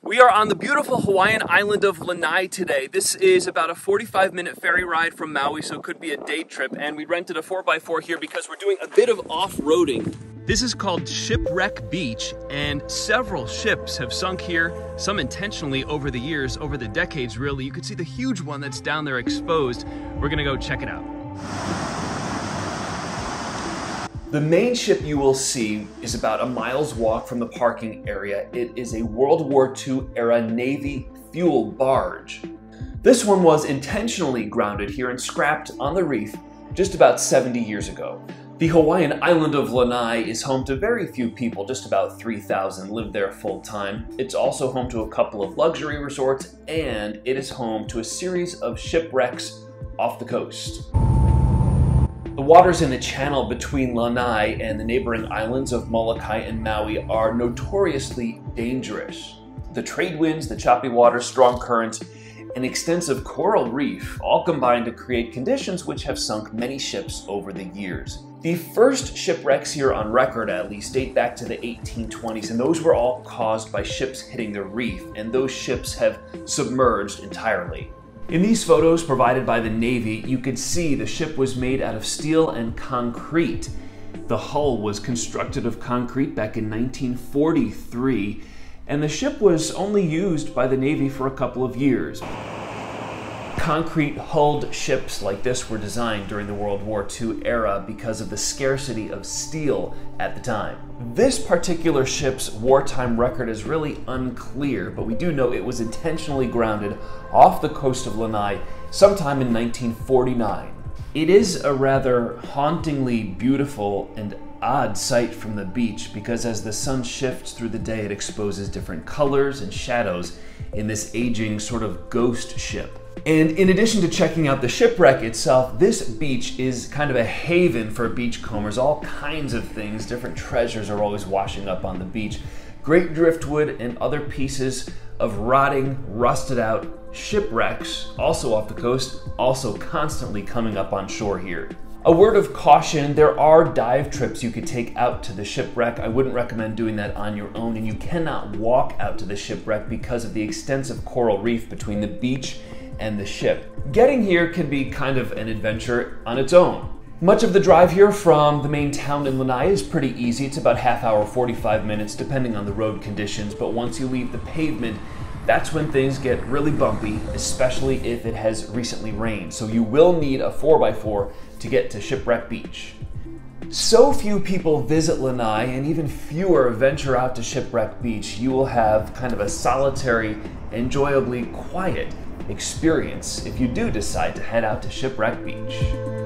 We are on the beautiful Hawaiian island of Lanai today. This is about a 45-minute ferry ride from Maui, so it could be a day trip. And we rented a 4x4 here because we're doing a bit of off-roading. This is called Shipwreck Beach, and several ships have sunk here, some intentionally over the years, over the decades really. You can see the huge one that's down there exposed. We're gonna go check it out. The main ship you will see is about a mile's walk from the parking area. It is a World War II era Navy fuel barge. This one was intentionally grounded here and scrapped on the reef just about 70 years ago. The Hawaiian island of Lanai is home to very few people, just about 3,000 live there full time. It's also home to a couple of luxury resorts, and it is home to a series of shipwrecks off the coast. The waters in the channel between Lanai and the neighboring islands of Molokai and Maui are notoriously dangerous. The trade winds, the choppy water, strong currents, and extensive coral reef all combine to create conditions which have sunk many ships over the years. The first shipwrecks here on record, at least, date back to the 1820s, and those were all caused by ships hitting the reef, and those ships have submerged entirely. In these photos provided by the Navy, you could see the ship was made out of steel and concrete. The hull was constructed of concrete back in 1943, and the ship was only used by the Navy for a couple of years. Concrete-hulled ships like this were designed during the World War II era because of the scarcity of steel at the time. This particular ship's wartime record is really unclear, but we do know it was intentionally grounded off the coast of Lanai sometime in 1949. It is a rather hauntingly beautiful and odd sight from the beach because as the sun shifts through the day, it exposes different colors and shadows in this aging sort of ghost ship. And in addition to checking out the shipwreck itself, this beach is kind of a haven for beachcombers. All kinds of things, different treasures are always washing up on the beach. Great driftwood and other pieces of rotting, rusted out shipwrecks, also off the coast, also constantly coming up on shore here. A word of caution, there are dive trips you could take out to the shipwreck. I wouldn't recommend doing that on your own, and you cannot walk out to the shipwreck because of the extensive coral reef between the beach and the ship. Getting here can be kind of an adventure on its own. Much of the drive here from the main town in Lanai is pretty easy. It's about half hour, 45 minutes, depending on the road conditions, but once you leave the pavement, that's when things get really bumpy, especially if it has recently rained. So you will need a 4x4 to get to Shipwreck Beach. So few people visit Lanai, and even fewer venture out to Shipwreck Beach. You will have kind of a solitary, enjoyably quiet experience if you do decide to head out to Shipwreck Beach.